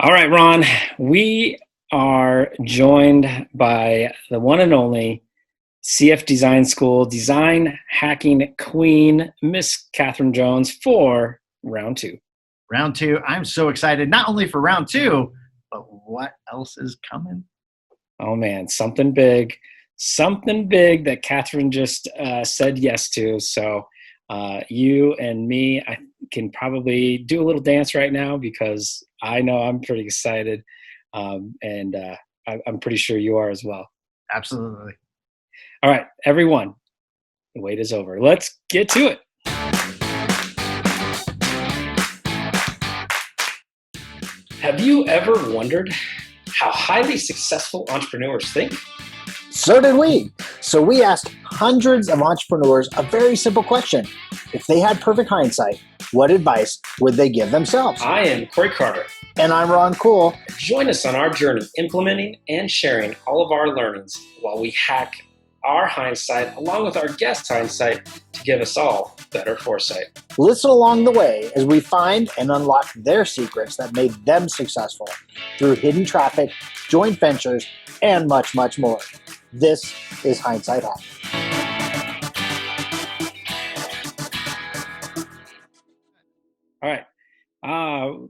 All right, Ron, we are joined by the one and only CF Design School design hacking queen, Miss Kathryn Jones, for round two. Round two. I'm so excited, not only for round two, but what else is coming? Oh man, something big that Kathryn just said yes to. So you and me, I can probably do a little dance right now because I know I'm pretty excited, and I'm pretty sure you are as well. Absolutely. All right, everyone, the wait is over. Let's get to it. Have you ever wondered how highly successful entrepreneurs think? So did we. So we asked hundreds of entrepreneurs a very simple question. If they had perfect hindsight, what advice would they give themselves? I am Corey Carter. And I'm Ron Cool. Join us on our journey implementing and sharing all of our learnings while we hack our hindsight along with our guest hindsight to give us all better foresight. Listen along the way as we find and unlock their secrets that made them successful through hidden traffic, joint ventures, and much, much more. This is Hindsight Hack. All right.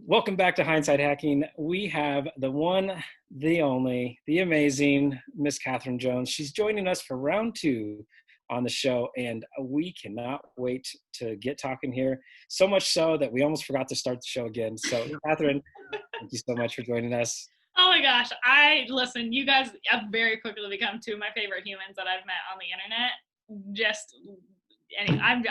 Welcome back to Hindsight Hacking. We have the one, the only, the amazing Miss Kathryn Jones. She's joining us for round two on the show, and we cannot wait to get talking here. So much so that we almost forgot to start the show again. So, Kathryn, thank you so much for joining us. Oh my gosh. Listen, you guys have very quickly become two of my favorite humans that I've met on the internet.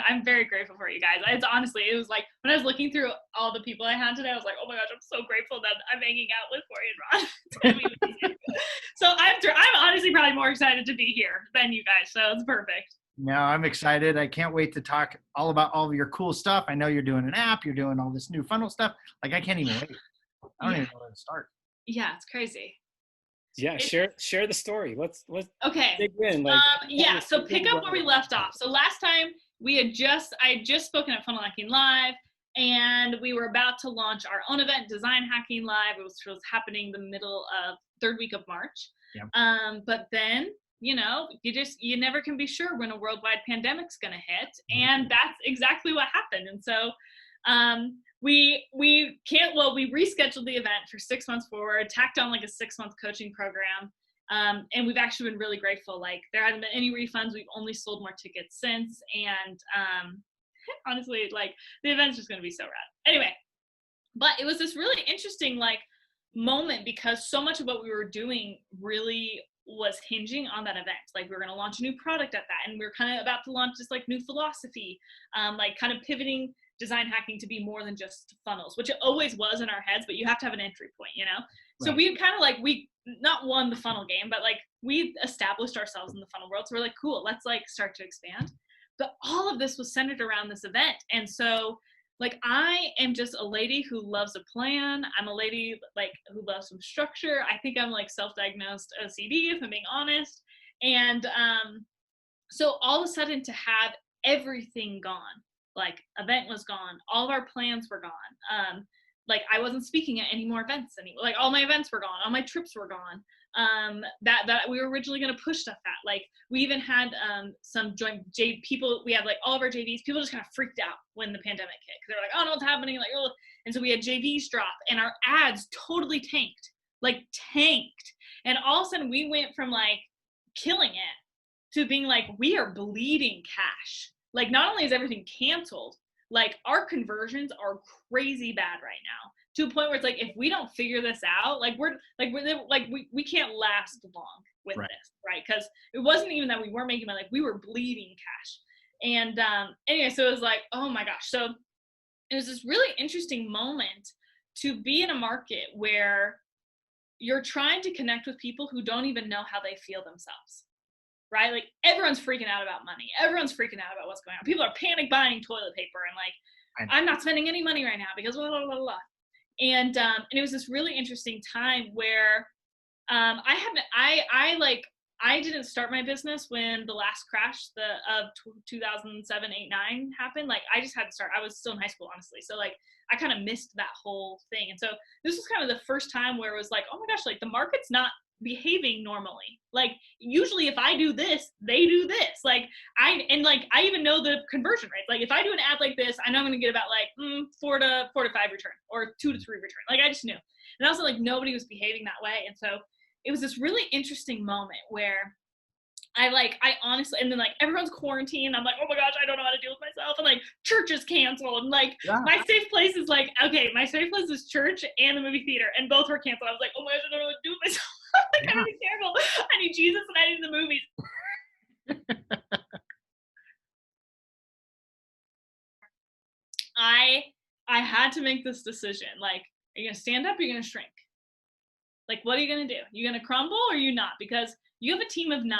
I'm very grateful for you guys. It was like when I was looking through all the people I had today, I was like, oh my gosh, I'm so grateful that I'm hanging out with Corey and Ron. So I'm honestly probably more excited to be here than you guys. So it's perfect. No, I'm excited. I can't wait to talk all about all of your cool stuff. I know you're doing an app. You're doing all this new funnel stuff. Like, I can't even wait. I don't even know where to start. Yeah, it's crazy. Yeah, share the story. Let's okay. dig in. So pick up where we left off. So last time I had just spoken at Funnel Hacking Live, and we were about to launch our own event, Design Hacking Live. It was happening the middle of third week of March. Yep. But then, you never can be sure when a worldwide pandemic's going to hit, and that's exactly what happened. And so we rescheduled the event for 6 months forward, tacked on like a 6-month coaching program. And we've actually been really grateful. Like, there hasn't been any refunds. We've only sold more tickets since. And honestly, like, the event's just going to be so rad. Anyway, but it was this really interesting moment because so much of what we were doing really was hinging on that event. Like, we were going to launch a new product at that, and we were kind of about to launch this new philosophy, kind of pivoting design hacking to be more than just funnels, which it always was in our heads, but you have to have an entry point, Right. So we kind of we not won the funnel game, but we established ourselves in the funnel world. So we're cool, let's start to expand. But all of this was centered around this event. And so I am just a lady who loves a plan. I'm a lady who loves some structure. I think I'm self-diagnosed OCD, if I'm being honest. And so all of a sudden to have everything gone, event was gone, all of our plans were gone. I wasn't speaking at any more events anymore. All my events were gone, all my trips were gone. That we were originally going to push stuff at. We even had some joint people. We had all of our JVs. People just kind of freaked out when the pandemic hit because they were oh no, what's happening? Oh. And so we had JVs drop, and our ads totally tanked. And all of a sudden we went from killing it to being we are bleeding cash. Not only is everything canceled, our conversions are crazy bad right now, to a point where it's if we don't figure this out, we can't last long with this, right? Because it wasn't even that we weren't making money, we were bleeding cash. And anyway, so it was oh my gosh. So it was this really interesting moment to be in a market where you're trying to connect with people who don't even know how they feel themselves. Right? Everyone's freaking out about money. Everyone's freaking out about what's going on. People are panic buying toilet paper and I'm not spending any money right now because blah, blah, blah, blah. And it was this really interesting time where I didn't start my business when the last crash of 2007, 8, 9 happened. I just had to start. I was still in high school, honestly. So I kind of missed that whole thing. And so this was kind of the first time where it was like, oh my gosh, like the market's not behaving normally. Like usually if I do this, they do this. Like I even know the conversion rates. Like if I do an ad like this, I know I'm going to get about like 4 to 5 return or 2 to 3 return. Like I just knew. And also like nobody was behaving that way. And so it was this really interesting moment where I honestly, and then like everyone's quarantined. I'm like, oh my gosh, I don't know how to deal with myself. And like church is canceled. And like my safe place is like, okay, my safe place is church and the movie theater. And both were canceled. I was like, oh my gosh, I don't know what to do with myself. Like I need to be careful. I need Jesus and I need the movies. I had to make this decision. Like, are you gonna stand up or are you gonna shrink? Like, what are you gonna do? You gonna crumble or are you not? Because you have a team of 9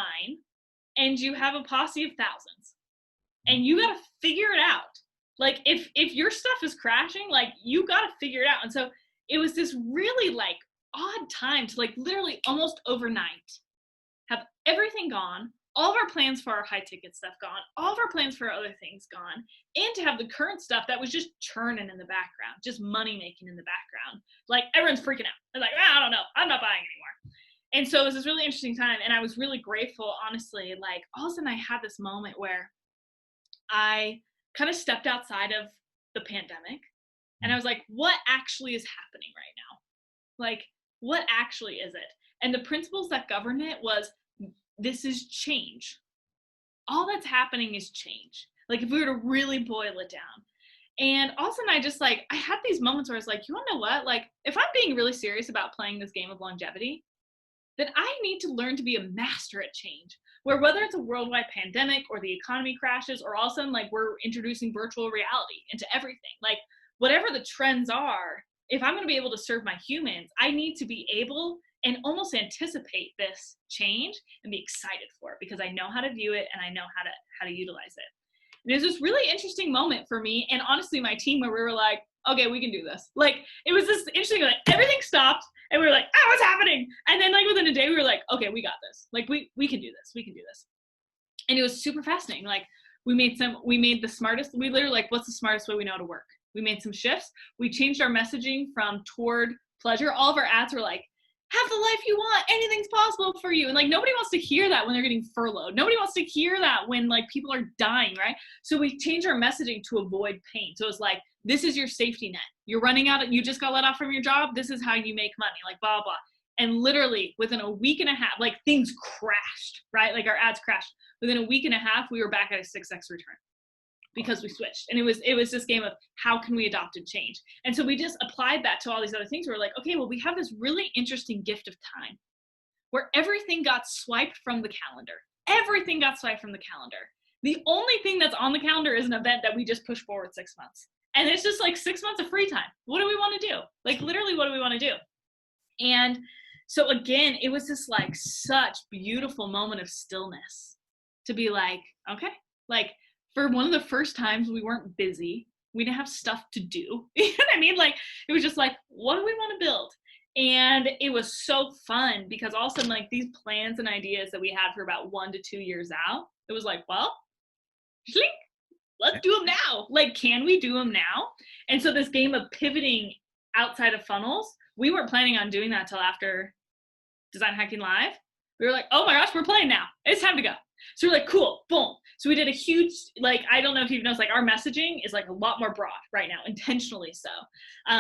and you have a posse of thousands. And you gotta figure it out. Like if your stuff is crashing, like you gotta figure it out. And so it was this really like odd time to like literally almost overnight have everything gone, all of our plans for our high ticket stuff gone, all of our plans for other things gone, and to have the current stuff that was just churning in the background, just money making in the background. Like everyone's freaking out. They're like, I don't know, I'm not buying anymore. And so it was this really interesting time. And I was really grateful, honestly, like all of a sudden I had this moment where I kind of stepped outside of the pandemic and I was like, what actually is happening right now? Like, what actually is it? And the principles that govern it was, this is change. All that's happening is change. Like if we were to really boil it down. And all of a sudden I had these moments where I was like, you wanna know what? Like if I'm being really serious about playing this game of longevity, then I need to learn to be a master at change. Where whether it's a worldwide pandemic or the economy crashes or all of a sudden like we're introducing virtual reality into everything, like whatever the trends are, if I'm going to be able to serve my humans, I need to be able and almost anticipate this change and be excited for it because I know how to view it and I know how to utilize it. And it was this really interesting moment for me and honestly my team where we were like, okay, we can do this. Like it was this interesting, like everything stopped and we were like, oh, what's happening? And then like within a day we were like, okay, we got this. Like we can do this. We can do this. And it was super fascinating. Like we made the smartest, we literally like, what's the smartest way we know how to work? We made some shifts. We changed our messaging from toward pleasure. All of our ads were like, have the life you want. Anything's possible for you. And like, nobody wants to hear that when they're getting furloughed. Nobody wants to hear that when like people are dying, right? So we changed our messaging to avoid pain. So it's like, this is your safety net. You're running out, you just got let off from your job. This is how you make money, like blah, blah. And literally within a week and a half, like things crashed, right? Like our ads crashed. Within a week and a half, we were back at a 6x return. Because we switched. And it was this game of how can we adopt and change? And so we just applied that to all these other things. We're like, okay, well, we have this really interesting gift of time where everything got swiped from the calendar. Everything got swiped from the calendar. The only thing that's on the calendar is an event that we just push forward 6 months. And it's just like 6 months of free time. What do we want to do? Like literally, what do we want to do? And so again, it was this like such beautiful moment of stillness to be like, okay, like, for one of the first times we weren't busy. We didn't have stuff to do. You know what I mean? Like, it was just like, what do we want to build? And it was so fun because all of a sudden, like these plans and ideas that we had for about 1 to 2 years out, it was like, well, let's do them now. Like, can we do them now? And so this game of pivoting outside of funnels, we weren't planning on doing that till after Design Hacking Live. We were like, oh my gosh, we're playing now. It's time to go. So we're like, cool, boom. So we did a huge, like, I don't know if you've noticed, like our messaging is like a lot more broad right now, intentionally so.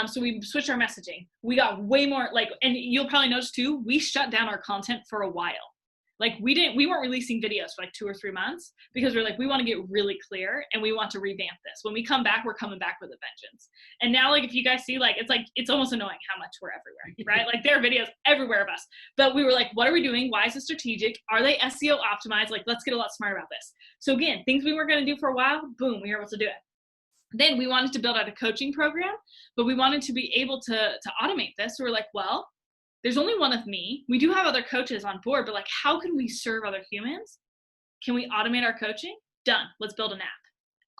So we switched our messaging. We got way more like, and you'll probably notice too, we shut down our content for a while. Like we weren't releasing videos for like 2 or 3 months because we're like, we want to get really clear and we want to revamp this. When we come back, we're coming back with a vengeance. And now, like, if you guys see, like, it's almost annoying how much we're everywhere, right? Like there are videos everywhere of us, but we were like, what are we doing? Why is it strategic? Are they SEO optimized? Like, let's get a lot smarter about this. So again, things we weren't going to do for a while, boom, we were able to do it. Then we wanted to build out a coaching program, but we wanted to be able to automate this. So we're like, well, there's only one of me. We do have other coaches on board, but like, how can we serve other humans? Can we automate our coaching? Done. Let's build an app.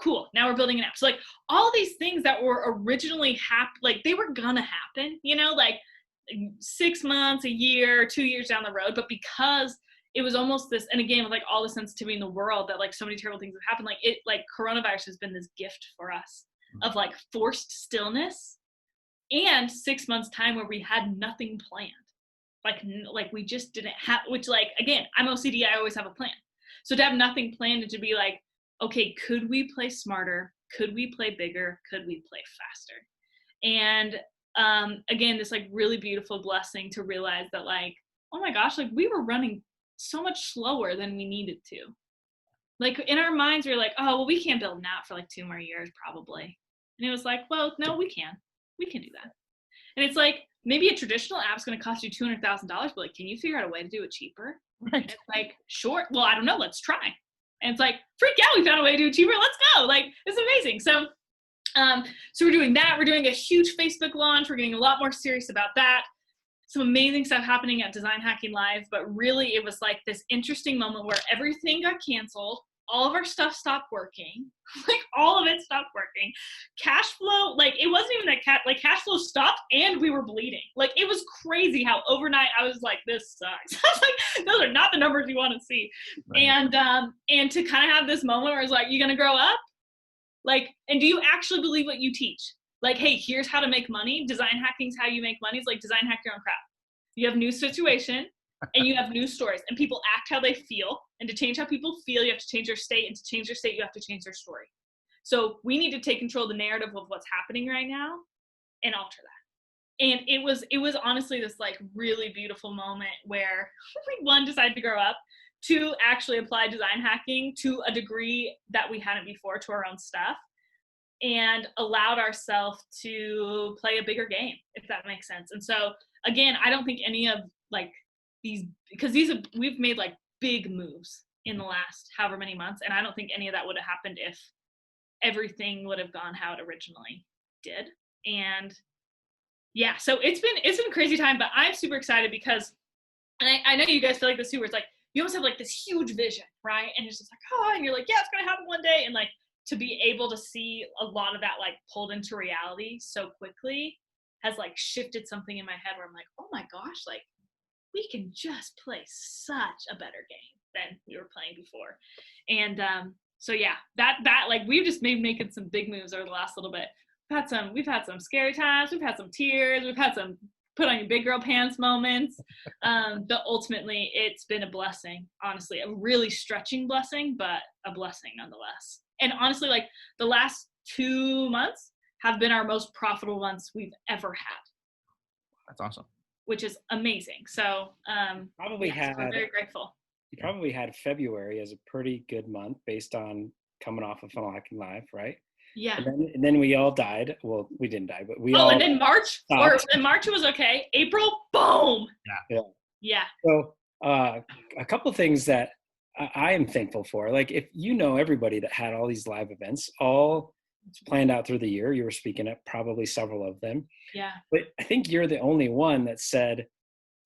Cool. Now we're building an app. So like all these things that were originally like they were gonna happen, you know, like 6 months, a year, 2 years down the road. But because it was almost this, and again, with like all the sensitivity in the world that like so many terrible things have happened, like coronavirus has been this gift for us of like forced stillness, and 6 months time where we had nothing planned. Like we just didn't have, which like, again, I'm OCD, I always have a plan. So to have nothing planned and to be like, okay, could we play smarter? Could we play bigger? Could we play faster? And again, this like really beautiful blessing to realize that like, oh my gosh, like we were running so much slower than we needed to. Like in our minds, we were like, oh, well, we can't build an app for like 2 more years probably. And it was like, well, no, we can do that. And it's like, maybe a traditional app is going to cost you $200,000, but like, can you figure out a way to do it cheaper? Right. And it's like, sure. Well, I don't know. Let's try. And it's like, freak out. We found a way to do it cheaper. Let's go. Like, it's amazing. So, so we're doing that. We're doing a huge Facebook launch. We're getting a lot more serious about that. Some amazing stuff happening at Design Hacking Live, but really it was like this interesting moment where everything got canceled. All of our stuff stopped working. Like all of it stopped working. Cash flow, like it wasn't even that cash flow stopped and we were bleeding. Like it was crazy how overnight I was like, this sucks. I was like, those are not the numbers you want to see. Right. And to kind of have this moment where I was like, you gonna grow up? Like, and do you actually believe what you teach? Like, hey, here's how to make money. Design hacking's how you make money. It's like design hack your own crap. You have new situation and you have new stories and people act how they feel. And to change how people feel, you have to change their state. And to change their state, you have to change their story. So we need to take control of the narrative of what's happening right now and alter that. And it was honestly this like really beautiful moment where we, one, decided to grow up, two, actually apply design hacking to a degree that we hadn't before to our own stuff, and allowed ourselves to play a bigger game, if that makes sense. And so again, I don't think any of like these, because we've made like big moves in the last however many months, and I don't think any of that would have happened if everything would have gone how it originally did. And yeah, so it's been a crazy time, but I'm super excited because, and I know you guys feel like this too, where it's like you almost have like this huge vision, right? And it's just like, oh, and you're like, yeah, it's gonna happen one day, and like to be able to see a lot of that like pulled into reality so quickly has like shifted something in my head where I'm like, oh my gosh, like we can just play such a better game than we were playing before. And so yeah, that like we've just making some big moves over the last little bit. We've had some scary times, we've had some tears, we've had some put on your big girl pants moments. But ultimately it's been a blessing, honestly, a really stretching blessing, but a blessing nonetheless. And honestly, like the last 2 months have been our most profitable months we've ever had. That's awesome. Which is amazing. So so we're very grateful. You probably had February as a pretty good month based on coming off of Funnel Hacking Live, right? Yeah. And then we all died. Well, we didn't die, but we all. Oh, and then March, or in March it was okay. April, boom. Yeah. So a couple things that I am thankful for. Like if you know everybody that had all these live events, all planned out through the year, you were speaking at probably several of them. Yeah. But I think you're the only one that said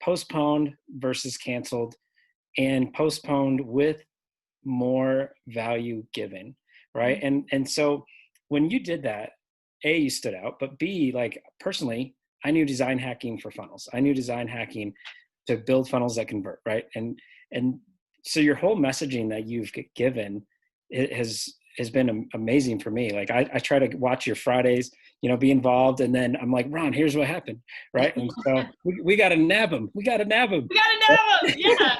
postponed versus canceled, and postponed with more value given, right? Mm-hmm. And so when you did that, A, you stood out, but B, like personally, I knew design hacking for funnels. I knew design hacking to build funnels that convert, right? And so your whole messaging that you've given, it has been amazing for me. Like I try to watch your Fridays, be involved. And then I'm like, Ron, here's what happened. Right. And so we got to nab him. Yeah.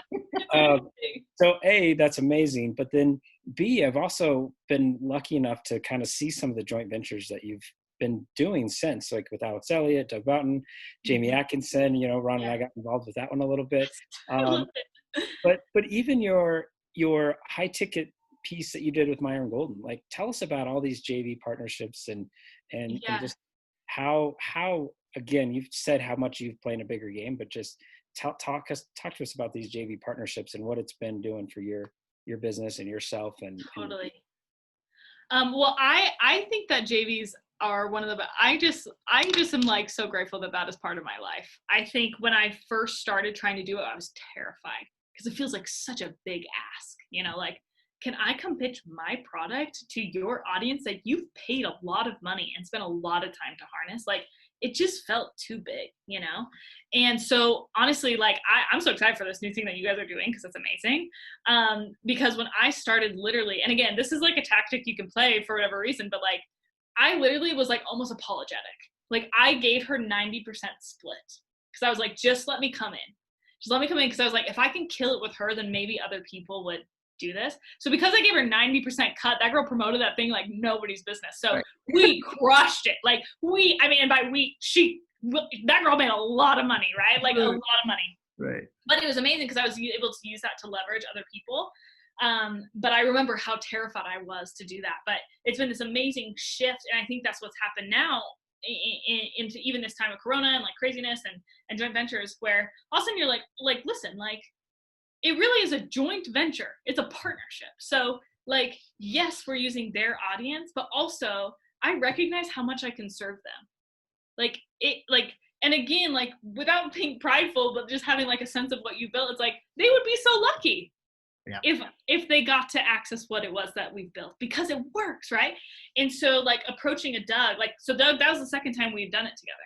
So A, that's amazing. But then B, I've also been lucky enough to kind of see some of the joint ventures that you've been doing since, like with Alex Elliott, Doug Boughton, Jamie Atkinson, Ron and I got involved with that one a little bit. But even your high ticket piece that you did with Myron Golden, like tell us about all these JV partnerships and just how again, you've said how much you've played a bigger game, but just talk to us about these JV partnerships and what it's been doing for your business and yourself. And totally. Well, I think that JVs are one of the, I just am like so grateful that is part of my life. I think when I first started trying to do it, I was terrified because it feels like such a big ask, like, can I come pitch my product to your audience that you've paid a lot of money and spent a lot of time to harness? Like, it just felt too big, And so honestly, like I'm so excited for this new thing that you guys are doing because it's amazing. Because when I started literally, and again, this is like a tactic you can play for whatever reason, but like I literally was like almost apologetic. Like I gave her 90% split because I was like, just let me come in. Just let me come in, because I was like, if I can kill it with her, then maybe other people would do this. So because I gave her 90% cut, that girl promoted that thing like nobody's business. So we crushed it. Like and by that girl made a lot of money, right? Like a lot of money. Right. But it was amazing because I was able to use that to leverage other people. But I remember how terrified I was to do that. But it's been this amazing shift. And I think that's what's happened now into even this time of Corona and like craziness and joint ventures, where all of a sudden you're like, listen, like it really is a joint venture. It's a partnership. So like, yes, we're using their audience, but also I recognize how much I can serve them. And again, like without being prideful, but just having like a sense of what you built, it's like, they would be so lucky if they got to access what it was that we've built, because it works, right? And so like approaching a Doug, Doug, that was the second time we've done it together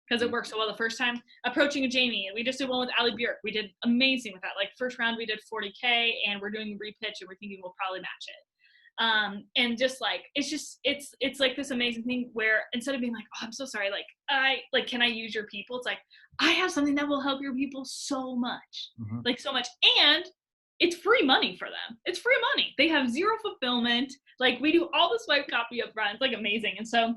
because it worked so well the first time. Approaching a Jamie, we just did one with Ali Bjork. We did amazing with that. Like first round we did 40K, and we're doing a repitch, and we're thinking we'll probably match it. And just like, it's like this amazing thing where instead of being like, oh, I'm so sorry, can I use your people? It's like, I have something that will help your people so much, like so much. And it's free money for them. It's free money. They have zero fulfillment. Like we do all the swipe copy up front. It's like amazing. And so,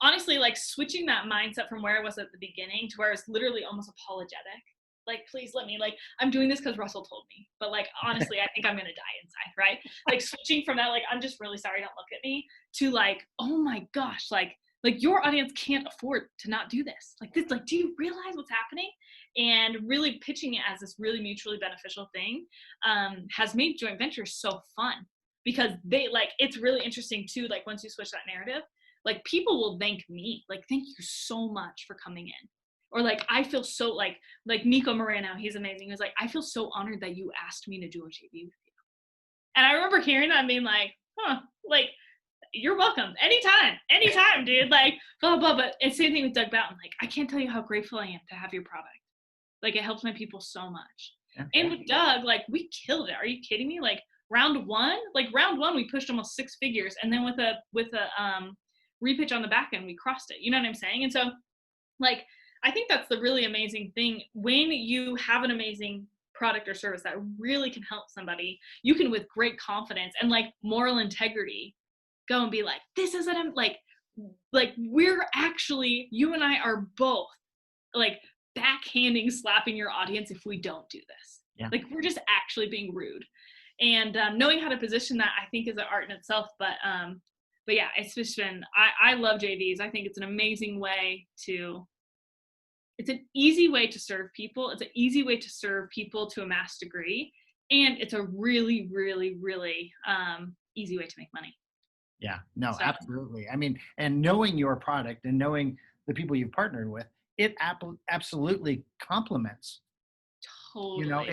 honestly, like switching that mindset from where I was at the beginning to where it's literally almost apologetic. Like, please let me, like, I'm doing this because Russell told me, but like, honestly, I think I'm going to die inside, right? Like switching from that, like, I'm just really sorry, don't look at me, to like, oh my gosh, like your audience can't afford to not do this. Like this, like, do you realize what's happening? And really pitching it as this really mutually beneficial thing has made joint ventures so fun, because they like, it's really interesting too. Like once you switch that narrative, like people will thank me, like, thank you so much for coming in. Or like, I feel so like Nico Moreno, he's amazing. He was like, I feel so honored that you asked me to do a JV with you. And I remember hearing that and being like, like, you're welcome. Anytime, dude. Like, blah, blah, blah. But it's the same thing with Doug Boughton. Like, I can't tell you how grateful I am to have your product. Like, it helps my people so much. Yeah. And with Doug, like, we killed it. Are you kidding me? Like, round one, we pushed almost 6 figures. And then with a repitch on the back end, we crossed it. You know what I'm saying? And so, like, I think that's the really amazing thing. When you have an amazing product or service that really can help somebody, you can, with great confidence and like moral integrity, go and be like, this is what I'm like we're actually, you and I are both like backhanding, slapping your audience if we don't do this. Yeah. Like we're just actually being rude. And knowing how to position that, I think, is an art in itself. But yeah, it's just been, I love JVs. I think it's an amazing way it's an easy way to serve people. It's an easy way to serve people to a mass degree. And it's a really, really, really easy way to make money. Yeah, no, so. Absolutely. I mean, and knowing your product and knowing the people you've partnered with, it absolutely complements. Totally. You know,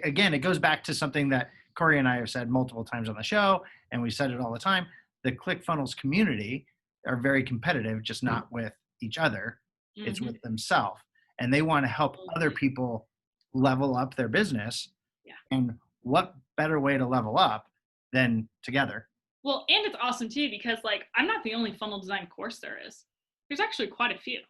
again, it goes back to something that Corey and I have said multiple times on the show, and we said it all the time. The ClickFunnels community are very competitive, just not with each other. Mm-hmm. It's with themselves. And they want to help other people level up their business. Yeah. And what better way to level up than together? Well, and it's awesome too, because like, I'm not the only funnel design course there is. There's actually quite a few.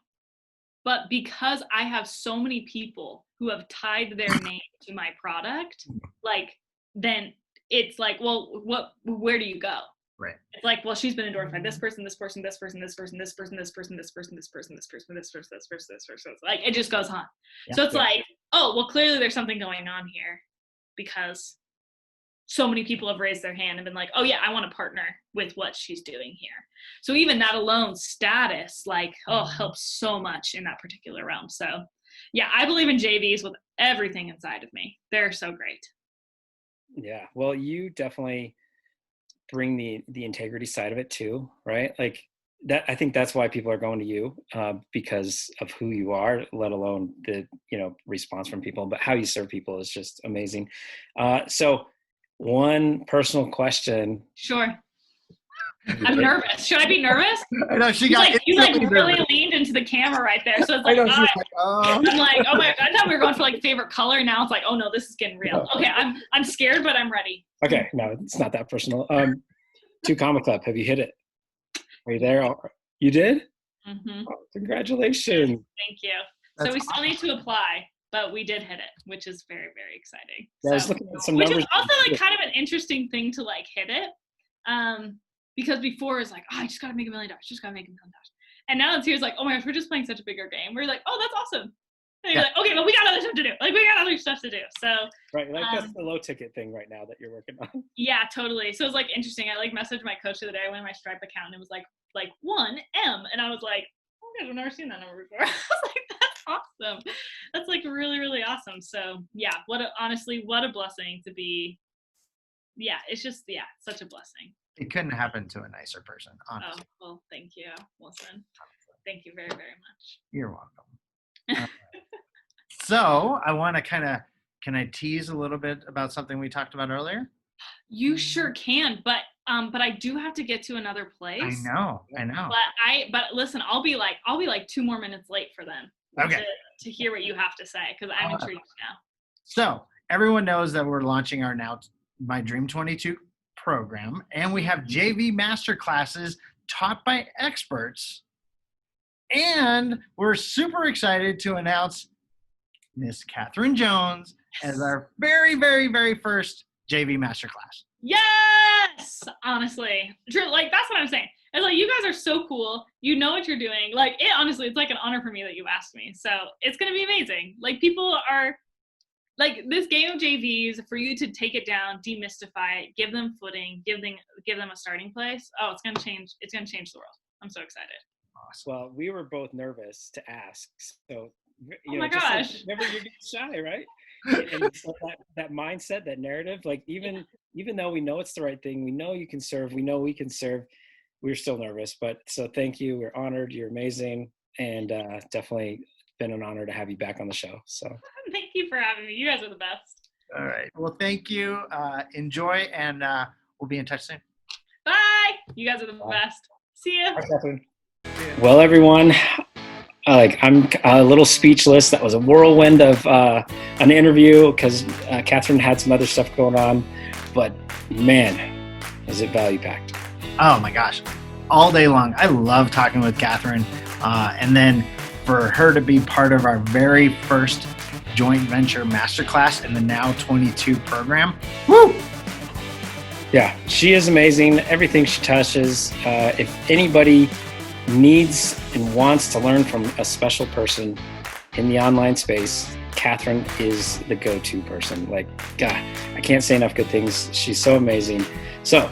But because I have so many people who have tied their name to my product, like, then it's like, well, where do you go? Right. It's like, well, she's been endorsed by this person, this person, this person, this person, this person, this person, this person, this person, this person, this person, this person, this person. Like, it just goes on. Yeah. So it's like, oh, well, clearly there's something going on here, because so many people have raised their hand and been like, oh yeah, I want to partner with what she's doing here. So even that alone, status, like, helps so much in that particular realm. So yeah, I believe in JVs with everything inside of me. They're so great. Yeah. Well, you definitely bring the integrity side of it too, right? Like that, I think that's why people are going to you, because of who you are, let alone the, response from people, but how you serve people is just amazing. So one personal question. Sure. I'm nervous. Should I be nervous? I know you really leaned into the camera right there. So it's like, I'm like, oh my God, I thought we were going for like favorite color. Now it's like, oh no, this is getting real. Okay, I'm scared, but I'm ready. Okay, no, it's not that personal. 2 Comma Club, have you hit it? Are you there? You did? Mm-hmm. Oh, congratulations. Thank you. That's so we still need to apply, but we did hit it, which is very, very exciting. Yeah, I was looking at some which numbers. is also like kind of an interesting thing to like hit it. Because before it's like, oh, I just got to make $1 million. Just got to make $1 million. And now it's here, it's like, oh my gosh, we're just playing such a bigger game. We're like, oh, that's awesome. And you're like, okay, but we got other stuff to do. Like, we got other stuff to do. So, right, like that's the low ticket thing right now that you're working on. Yeah, totally. So it was like interesting. I like messaged my coach the other day. I went to my Stripe account and it was like 1M. And I was like, oh my gosh, I've never seen that number before. I was like, that's awesome. That's like really, really awesome. So yeah, honestly, what a blessing to be. Yeah, it's just, such a blessing. It couldn't happen to a nicer person, honestly. Oh, well, thank you, Wilson. Thank you very, very much. You're welcome. So I want to can I tease a little bit about something we talked about earlier? You sure can, but I do have to get to another place. I know. But listen, I'll be like 2 more minutes late for them. Okay. To hear what you have to say, because I'm intrigued now. So everyone knows that we're launching our now My Dream 22 program, and we have JV master classes taught by experts, and we're super excited to announce Miss Kathryn Jones as our very, very, very first JV masterclass. Yes, honestly, like that's what I'm saying. It's like, you guys are so cool. You know what you're doing. Like, honestly, it's like an honor for me that you asked me. So it's gonna be amazing. Like, people are like, this game of JVs, for you to take it down, demystify it, give them footing, give them a starting place. Oh, it's gonna change. It's gonna change the world. I'm so excited. Awesome. Well, we were both nervous to ask, so Oh my gosh! Remember, you're getting shy, right? And so that mindset, that narrative, like even though we know it's the right thing, we know you can serve, we know we can serve, we're still nervous. But so thank you. We're honored. You're amazing, and definitely been an honor to have you back on the show. So thank you for having me. You guys are the best. All right. Well, thank you. Enjoy, and we'll be in touch soon. Bye. You guys are the best. See ya. Bye, Kathryn. Well, everyone, I'm a little speechless. That was a whirlwind of an interview because Kathryn had some other stuff going on, but man, is it value packed. Oh my gosh, all day long. I love talking with Kathryn, and then for her to be part of our very first joint venture masterclass in the Now 22 program. Woo! Yeah, she is amazing. Everything she touches. If anybody needs and wants to learn from a special person in the online space, Kathryn is the go-to person. Like, God, I can't say enough good things. She's so amazing. So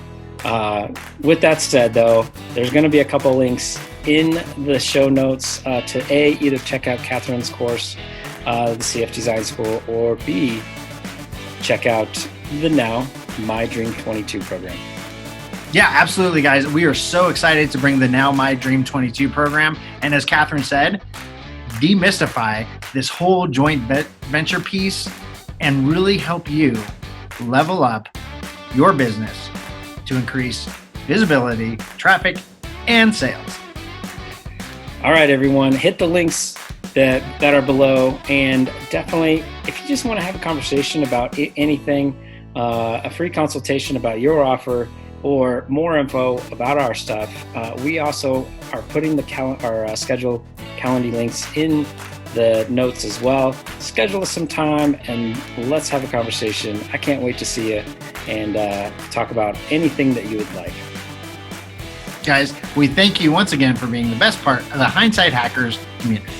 with that said, though, there's going to be a couple links in the show notes to either check out Kathryn's course, the CF Design School, or B, check out the Now My Dream 22 program. Yeah, absolutely, guys. We are so excited to bring the Now My Dream 22 program. And as Kathryn said, demystify this whole joint venture piece and really help you level up your business to increase visibility, traffic, and sales. All right, everyone, hit the links that are below. And definitely, if you just want to have a conversation about anything, a free consultation about your offer, or more info about our stuff, we also are putting our schedule calendar links in the notes as well. Schedule us some time and let's have a conversation. I can't wait to see you and talk about anything that you would like. Guys, we thank you once again for being the best part of the Hindsight HacKers community.